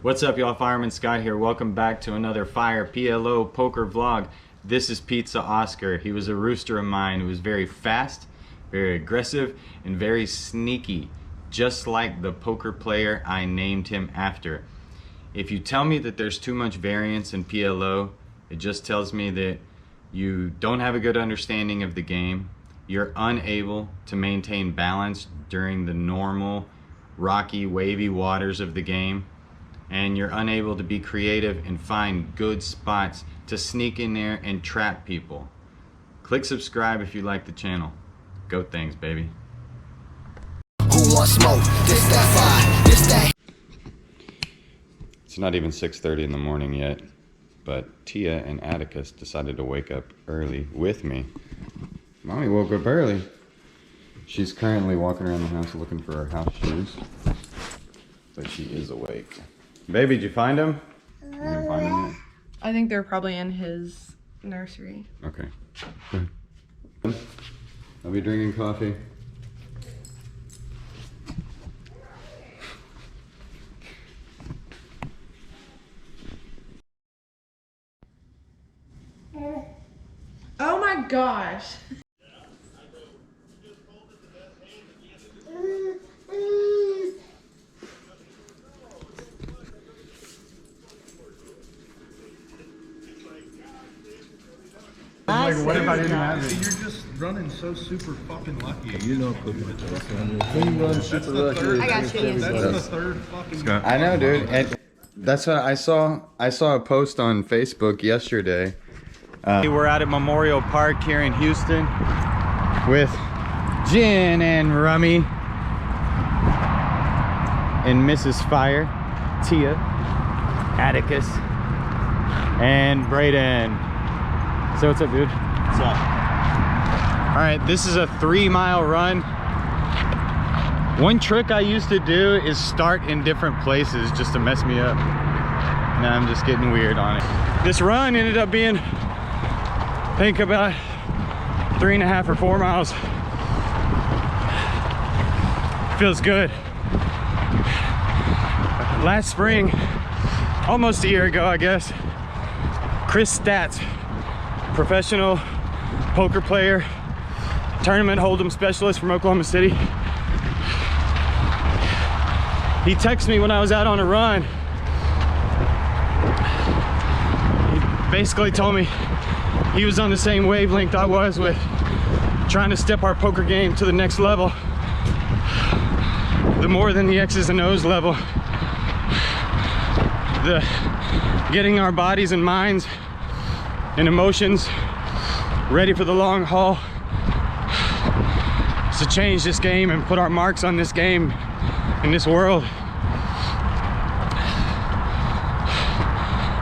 What's up, y'all? Fireman Scott here. Welcome back to another Fire PLO poker vlog. This is Pizza Oscar. He was a rooster of mine who was very fast, very aggressive, and very sneaky, just like the poker player I named him after. If you tell me that there's too much variance in PLO, it just tells me that you don't have a good understanding of the game. You're unable to maintain balance during the normal, rocky, wavy waters of the game. And you're unable to be creative and find good spots to sneak in there and trap people. Click subscribe if you like the channel. Go things, baby. Who wants smoke? This that fire, this that. It's not even 6:30 in the morning yet, but Tia and Atticus decided to wake up early with me. Mommy woke up early. She's currently walking around the house looking for her house shoes, but she is awake. Baby, did you find him? You didn't find him yet? I think they're probably in his nursery. Okay. Good. I'll be drinking coffee. Oh my gosh. Like, what if I didn't have it? You're just running so super fucking lucky. You know, cooking it. When you run super lucky, I got you. That's the third fucking. I know, dude. And that's what I saw. I saw a post on Facebook yesterday. We're out at Memorial Park here in Houston with Jen and Rummy and Mrs. Fire, Tia, Atticus, and Brayden. So what's up, dude? What's up? All right, this is a 3-mile run. One trick I used to do is start in different places just to mess me up. Now I'm just getting weird on it. This run ended up being, I think, about 3.5 or 4 miles. Feels good. Last spring, almost a year ago, I guess, Chris Stats, professional poker player, tournament hold'em specialist from Oklahoma City. He texted me when I was out on a run. He basically told me he was on the same wavelength I was with trying to step our poker game to the next level. The more than the X's and O's level. The getting our bodies and minds and emotions ready for the long haul to change this game and put our marks on this game in this world.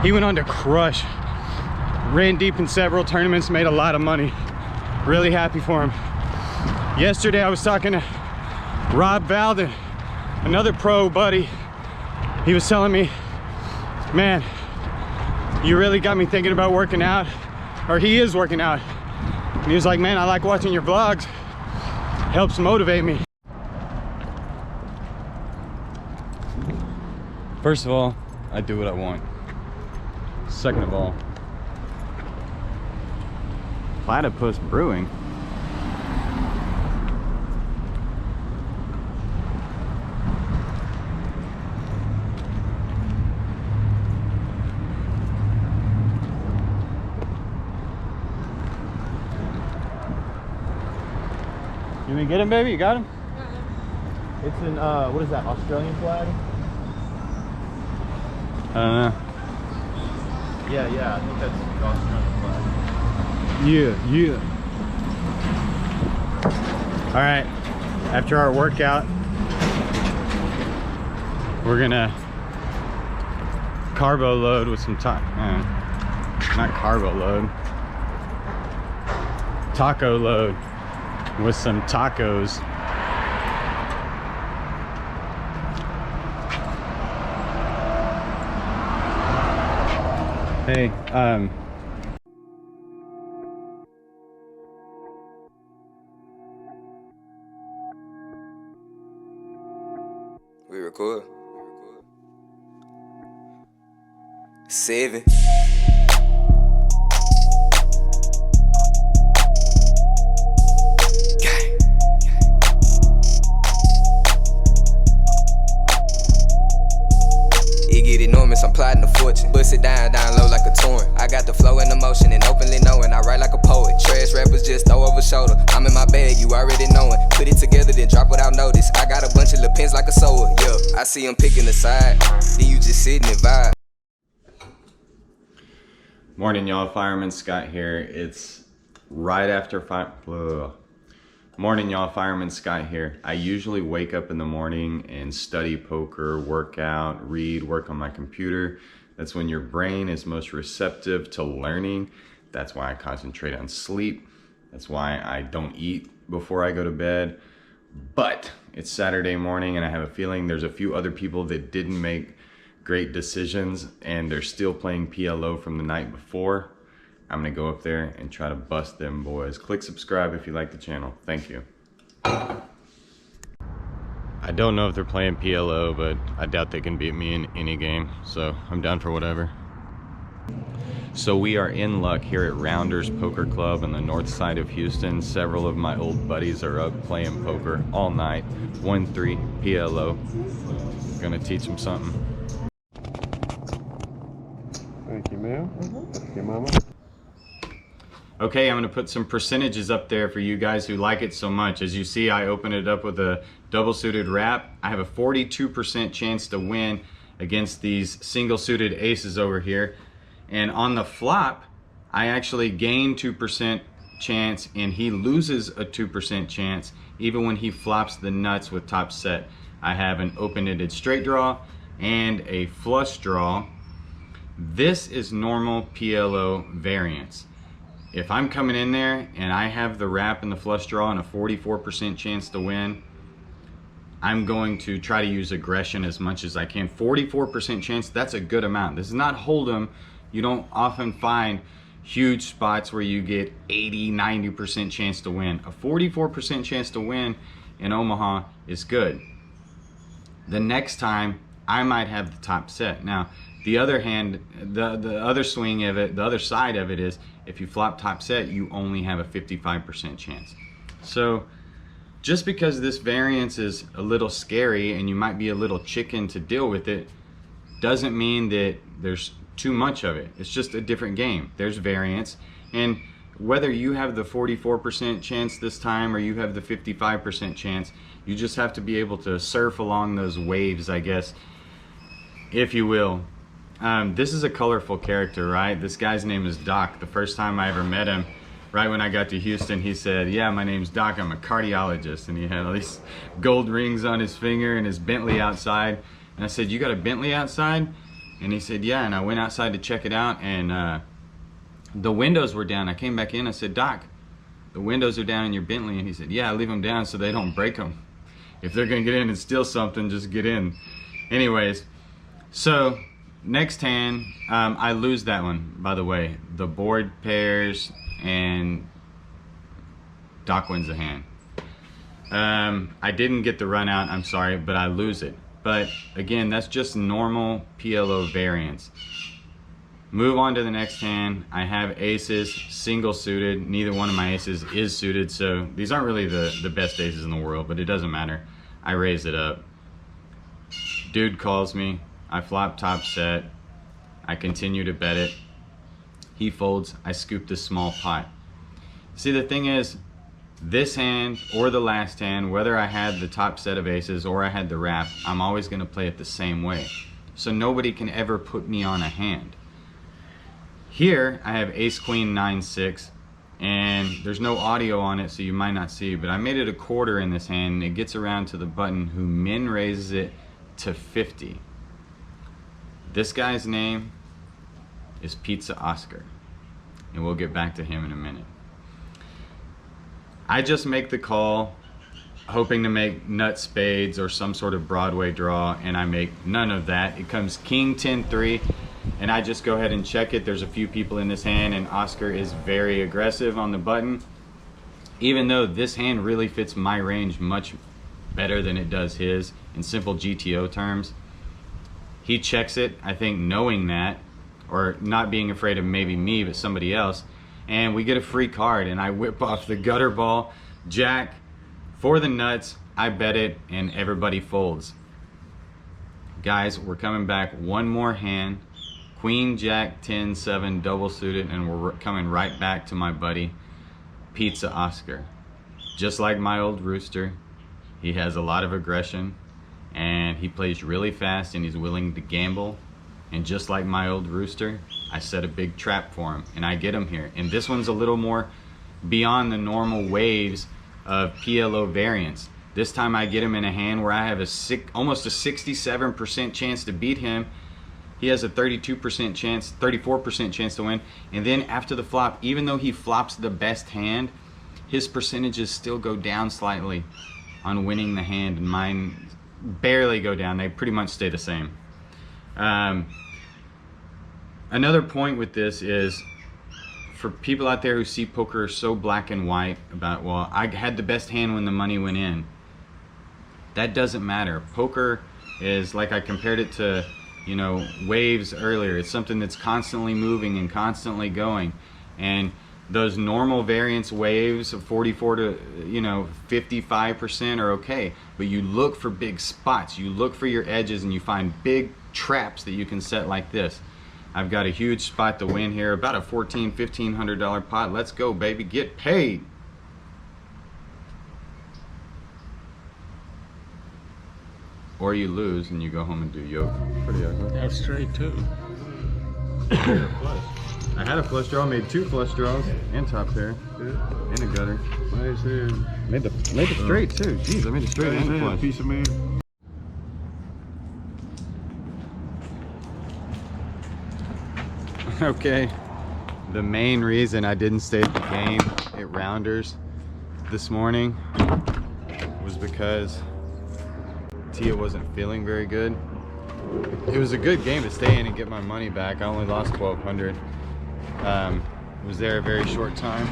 He went on to crush, ran deep in several tournaments, made a lot of money. Really happy for him. Yesterday I was talking to Rob Valden, another pro buddy. He was telling me, man, you really got me thinking about working out. Or he is working out. And he was like, man, I like watching your vlogs. Helps motivate me. First of all, I do what I want. Second of all, Platypus Brewing. You gonna get him, baby? You got him? It's in what is that? Australian flag? I don't know. Yeah. I think that's the Australian flag. Yeah. All right. After our workout, we're gonna carbo load with some not carbo load. Taco load with some tacos. Hey, We record. 7. It get enormous, I'm plotting a fortune. Bust it down low like a torrent. I got the flow and emotion and openly knowing I write like a poet. Trash rappers just throw over shoulder. I'm in my bag, you already knowing. Put it together, then drop without notice. I got a bunch of little pins like a sower. Yeah, I see them picking the side. Then you just sitting and vibe. Morning, y'all. Fireman Scott here. It's right after Morning, y'all. Fireman Scott here. I usually wake up in the morning and study poker, work out, read, work on my computer. That's when your brain is most receptive to learning. That's why I concentrate on sleep. That's why I don't eat before I go to bed. But it's Saturday morning and I have a feeling there's a few other people that didn't make great decisions and they're still playing PLO from the night before. I'm gonna go up there and try to bust them boys. Click subscribe if you like the channel. Thank you. I don't know if they're playing PLO, but I doubt they can beat me in any game, so I'm down for whatever. So we are in luck here at Rounders Poker Club on the north side of Houston. Several of my old buddies are up playing poker all night. 1-3 PLO. Gonna teach them something. Thank you, ma'am. Thank you, mama. Okay, I'm gonna put some percentages up there for you guys who like it so much. As you see, I opened it up with a double suited wrap. I have a 42% chance to win against these single suited aces over here. And on the flop, I actually gain 2% chance and he loses a 2% chance even when he flops the nuts with top set. I have an open-ended straight draw and a flush draw. This is normal PLO variance. If I'm coming in there and I have the wrap and the flush draw and a 44% chance to win, I'm going to try to use aggression as much as I can. 44% chance, that's a good amount. This is not hold'em. You don't often find huge spots where you get 80, 90% chance to win. A 44% chance to win in Omaha is good. The next time, I might have the top set. Now, the other hand, the other swing of it, the other side of it is, if you flop top set, you only have a 55% chance. So, just because this variance is a little scary and you might be a little chicken to deal with it, doesn't mean that there's too much of it. It's just a different game. There's variance, and whether you have the 44% chance this time or you have the 55% chance, you just have to be able to surf along those waves, I guess, if you will. This is a colorful character, right? This guy's name is Doc. The first time I ever met him, right when I got to Houston, he said, yeah, my name's Doc, I'm a cardiologist. And he had all these gold rings on his finger and his Bentley outside. And I said, you got a Bentley outside? And he said, yeah. And I went outside to check it out and the windows were down. I came back in, I said, Doc, the windows are down in your Bentley. And he said, yeah, I leave them down so they don't break them. If they're gonna get in and steal something, just get in. Anyways, so next hand, I lose that one, by the way. The board pairs and Doc wins the hand. I didn't get the run out, I'm sorry, but I lose it. But again, that's just normal PLO variance. Move on to the next hand. I have aces, single suited. Neither one of my aces is suited, so these aren't really the best aces in the world, but it doesn't matter. I raise it up. Dude calls me. I flop top set. I continue to bet it. He folds. I scoop this small pot. See, the thing is, this hand or the last hand, whether I had the top set of aces or I had the wrap, I'm always going to play it the same way. So nobody can ever put me on a hand. Here I have ace queen 9-6 and there's no audio on it, so you might not see, but I made it a quarter in this hand and it gets around to the button who min raises it to 50. This guy's name is Pizza Oscar, and we'll get back to him in a minute. I just make the call hoping to make nut spades or some sort of Broadway draw, and I make none of that. It comes king 10-3 and I just go ahead and check it. There's a few people in this hand and Oscar is very aggressive on the button, even though this hand really fits my range much better than it does his in simple GTO terms. He checks it, I think, knowing that, or not being afraid of maybe me, but somebody else. And we get a free card, and I whip off the gutter ball, jack, for the nuts. I bet it, and everybody folds. Guys, we're coming back one more hand. Queen, Jack, 10, 7, double suited, and we're coming right back to my buddy, Pizza Oscar. Just like my old rooster, he has a lot of aggression, and he plays really fast, and he's willing to gamble. And just like my old rooster, I set a big trap for him, and I get him here. And this one's a little more beyond the normal waves of PLO variance. This time I get him in a hand where I have almost a 67% chance to beat him. He has a 32% chance, 34% chance to win. And then after the flop, even though he flops the best hand, his percentages still go down slightly on winning the hand, and mine barely go down. They pretty much stay the same. Another point with this is, for people out there who see poker so black and white about, well, I had the best hand when the money went in. That doesn't matter. Poker is, like I compared it to, you know, waves earlier. It's something that's constantly moving and constantly going. And those normal variance waves of 44 to, you know, 55% are okay. But you look for big spots. You look for your edges, and you find big traps that you can set like this. I've got a huge spot to win here, about a $1,500 pot. Let's go, baby, get paid. Or you lose and you go home and do yoga. Pretty ugly. That's straight too. I had a flush draw, made 2 flush draws and top pair and a gutter. Nice hand. Made the straight too. Jeez, I made a straight and a flush. Piece of man. Okay, the main reason I didn't stay at the game at Rounders this morning was because Tia wasn't feeling very good. It was a good game to stay in and get my money back. I only lost $1,200. Was there a very short time,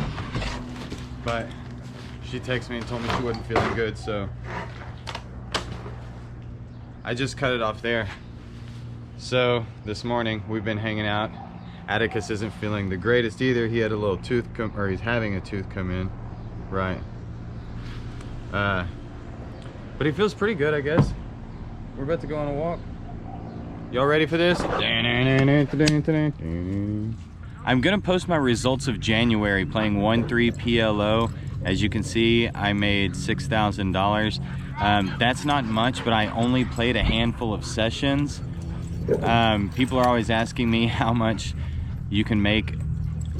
but she texted me and told me she wasn't feeling good, so I just cut it off there. So this morning we've been hanging out. Atticus isn't feeling the greatest either. He had a little tooth or he's having a tooth come in, right? But he feels pretty good, I guess. We're about to go on a walk. Y'all ready for this? I'm gonna post my results of January playing 1-3 PLO. As you can see, I made $6,000. That's not much, but I only played a handful of sessions. People are always asking me how much you can make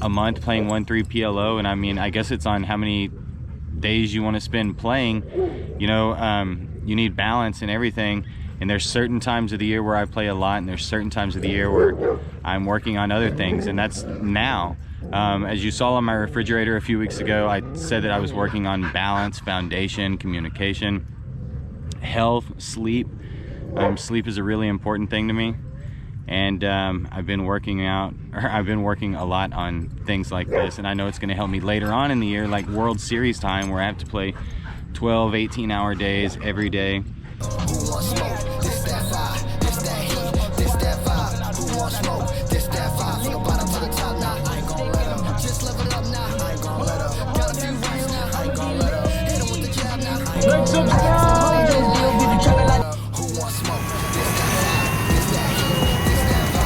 a month playing 1-3 PLO, and I mean, I guess it's on how many days you want to spend playing. You know, you need balance and everything, and there's certain times of the year where I play a lot, and there's certain times of the year where I'm working on other things, and that's now. As you saw on my refrigerator a few weeks ago, I said that I was working on balance, foundation, communication, health, sleep. Sleep is a really important thing to me, and I've been working a lot on things like this, and I know it's going to help me later on in the year, like World Series time, where I have to play 12, 18-hour days every day. Who wants smoke? This